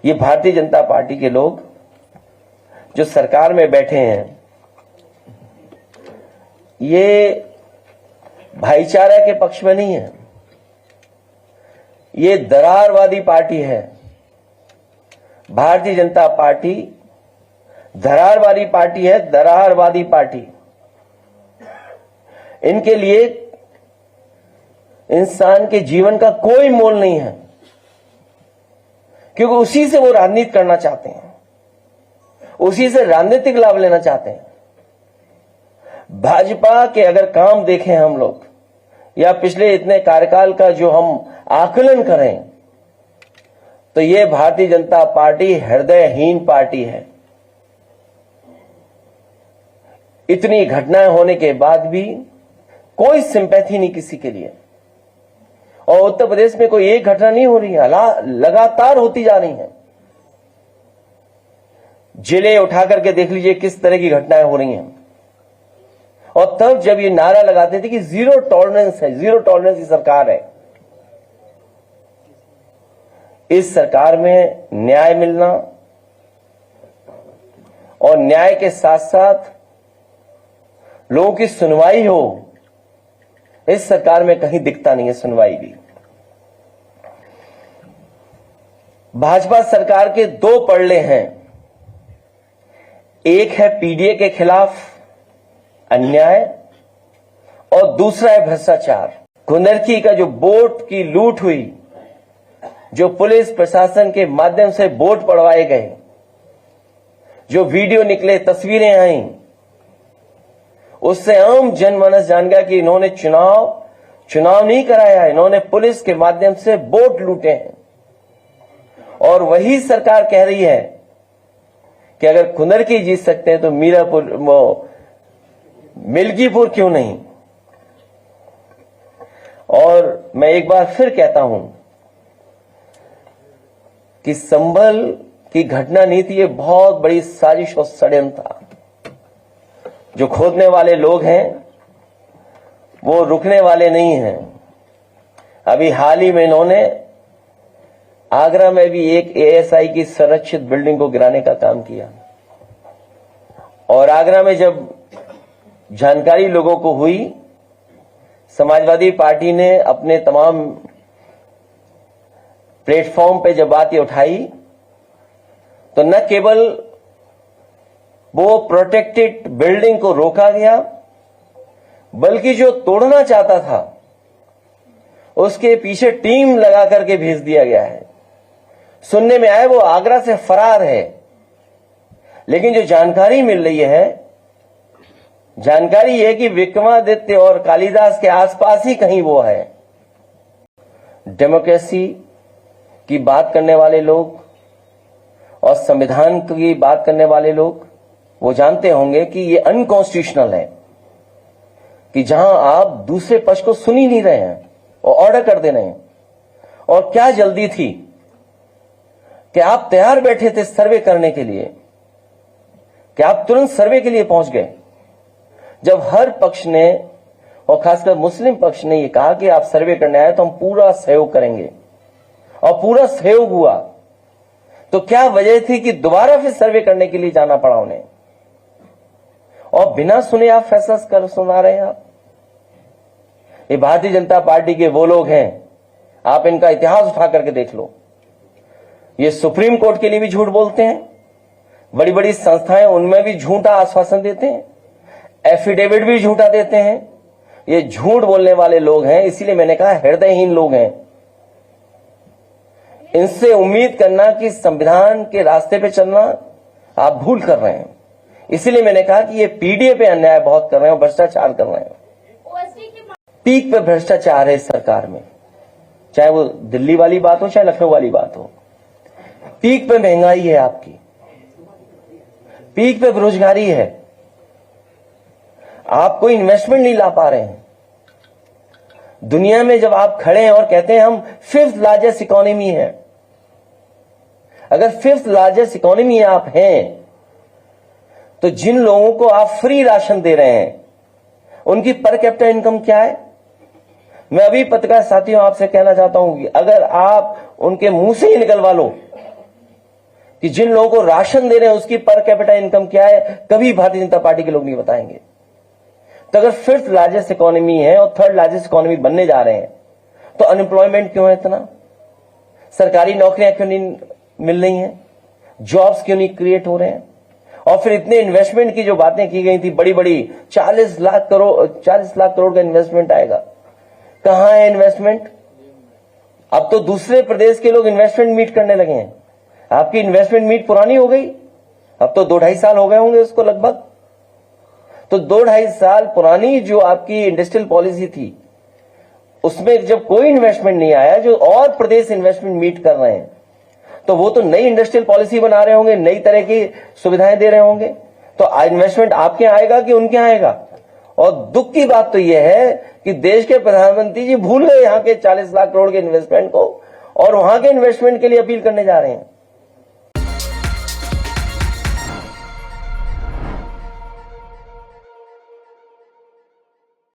ये भारतीय जनता पार्टी के लोग जो सरकार में बैठे हैं, ये भाईचारा के पक्ष में नहीं है। ये दरारवादी पार्टी है। भारतीय जनता पार्टी दरारवादी पार्टी है, दरारवादी पार्टी। इनके लिए इंसान के जीवन का कोई मोल नहीं है, क्योंकि उसी से वो राजनीति करना चाहते हैं, उसी से राजनीतिक लाभ लेना चाहते हैं। भाजपा के अगर काम देखें हम लोग, या पिछले इतने कार्यकाल का जो हम आकलन करें, तो ये भारतीय जनता पार्टी हृदयहीन पार्टी है। इतनी घटनाएं होने के बाद भी कोई सिंपैथी नहीं किसी के लिए। और उत्तर प्रदेश में कोई एक घटना नहीं हो रही है, लगातार होती जा रही है। जिले उठा करके देख लीजिए किस तरह की घटनाएं हो रही हैं। और तब जब ये नारा लगाते थे कि जीरो टॉलरेंस है, जीरो टॉलरेंस की सरकार है, इस सरकार में न्याय मिलना और न्याय के साथ साथ लोगों की सुनवाई हो, इस सरकार में कहीं दिखता नहीं है सुनवाई भी। भाजपा सरकार के दो पड़ले हैं, एक है पीडीए के खिलाफ अन्याय और दूसरा है भ्रष्टाचार। कुंदरकी का जो वोट की लूट हुई, जो पुलिस प्रशासन के माध्यम से वोट पड़वाए गए, जो वीडियो निकले, तस्वीरें आई, उससे आम जनमानस जान गया कि इन्होंने चुनाव नहीं कराया, इन्होंने पुलिस के माध्यम से वोट लूटे हैं। और वही सरकार कह रही है कि अगर कुंदरकी जीत सकते हैं तो मीरापुर, मिल्कीपुर क्यों नहीं। और मैं एक बार फिर कहता हूं कि संभल की घटना नहीं थी, ये बहुत बड़ी साजिश और षड्यंत्र था। जो खोदने वाले लोग हैं वो रुकने वाले नहीं हैं। अभी हाल ही में इन्होंने आगरा में भी एक एएसआई की संरक्षित बिल्डिंग को गिराने का काम किया। और आगरा में जब जानकारी लोगों को हुई, समाजवादी पार्टी ने अपने तमाम प्लेटफॉर्म पे जब बात ये उठाई, तो न केवल वो प्रोटेक्टेड बिल्डिंग को रोका गया, बल्कि जो तोड़ना चाहता था उसके पीछे टीम लगा करके भेज दिया गया है। सुनने में आया वो आगरा से फरार है, लेकिन जो जानकारी मिल रही है, जानकारी है कि विक्रमादित्य और कालिदास के आसपास ही कहीं वो है। डेमोक्रेसी की बात करने वाले लोग और संविधान की बात करने वाले लोग वो जानते होंगे कि ये अनकॉन्स्टिट्यूशनल है, कि जहां आप दूसरे पक्ष को सुन ही नहीं रहे हैं और ऑर्डर कर दे रहे हैं। और क्या जल्दी थी कि आप तैयार बैठे थे सर्वे करने के लिए, कि आप तुरंत सर्वे के लिए पहुंच गए, जब हर पक्ष ने और खासकर मुस्लिम पक्ष ने ये कहा कि आप सर्वे करने आए तो हम पूरा सहयोग करेंगे, और पूरा सहयोग हुआ। तो क्या वजह थी कि दोबारा फिर सर्वे करने के लिए जाना पड़ा उन्हें, और बिना सुने आप फैसला कर सुना रहे हैं। आप ये भारतीय जनता पार्टी के वो लोग हैं, आप इनका इतिहास उठा करके देख लो। ये सुप्रीम कोर्ट के लिए भी झूठ बोलते हैं, बड़ी बड़ी संस्थाएं उनमें भी झूठा आश्वासन देते हैं, एफिडेविट भी झूठा देते हैं। ये झूठ बोलने वाले लोग हैं, इसीलिए मैंने कहा हृदयहीन लोग हैं। इनसे उम्मीद करना कि संविधान के रास्ते पे चलना आप भूल कर रहे हैं। इसीलिए मैंने कहा कि ये पीडीए पे अन्याय बहुत कर रहे हैं, भ्रष्टाचार कर रहे हैं। पीक पे भ्रष्टाचार है इस सरकार में, चाहे वो दिल्ली वाली बात हो चाहे लखनऊ वाली बात हो। पीक पे महंगाई है आपकी, पीक पे बेरोजगारी है, आप कोई इन्वेस्टमेंट नहीं ला पा रहे हैं। दुनिया में जब आप खड़े हैं और कहते हैं हम 5th लार्जेस्ट इकोनॉमी है, अगर 5th लार्जेस्ट इकोनॉमी आप हैं, तो जिन लोगों को आप फ्री राशन दे रहे हैं उनकी पर कैपिटा इनकम क्या है? मैं अभी पत्रकार साथियों आपसे कहना चाहता हूं कि अगर आप उनके मुंह से ही निकलवा लो कि जिन लोगों को राशन दे रहे हैं उसकी पर कैपिटा इनकम क्या है, कभी भारतीय जनता पार्टी के लोग नहीं बताएंगे। तो अगर 5th लार्जेस्ट इकोनॉमी है और 3rd लार्जेस्ट इकोनॉमी बनने जा रहे हैं, तो अनएम्प्लॉयमेंट क्यों है इतना, सरकारी नौकरियां क्यों नहीं मिल रही हैं, जॉब्स क्यों नहीं क्रिएट हो रहे हैं, और फिर इतने इन्वेस्टमेंट की जो बातें की गई थी बड़ी बड़ी 40 लाख करोड़ का इन्वेस्टमेंट आएगा, कहां है इन्वेस्टमेंट? अब तो दूसरे प्रदेश के लोग इन्वेस्टमेंट मीट करने लगे हैं, आपकी इन्वेस्टमेंट मीट पुरानी हो गई, अब तो 2-2.5 साल हो गए होंगे उसको लगभग। तो 2-2.5 साल पुरानी जो आपकी इंडस्ट्रियल पॉलिसी थी उसमें जब कोई इन्वेस्टमेंट नहीं आया, जो और प्रदेश इन्वेस्टमेंट मीट कर रहे हैं, तो वो तो नई इंडस्ट्रियल पॉलिसी बना रहे होंगे, नई तरह की सुविधाएं दे रहे होंगे, तो इन्वेस्टमेंट आपके यहाँ आएगा कि उनके यहाँ आएगा? और दुख की बात तो यह है कि देश के प्रधानमंत्री जी भूल गए यहाँ के 40 लाख करोड़ के इन्वेस्टमेंट को और वहां के इन्वेस्टमेंट के लिए अपील करने जा रहे हैं।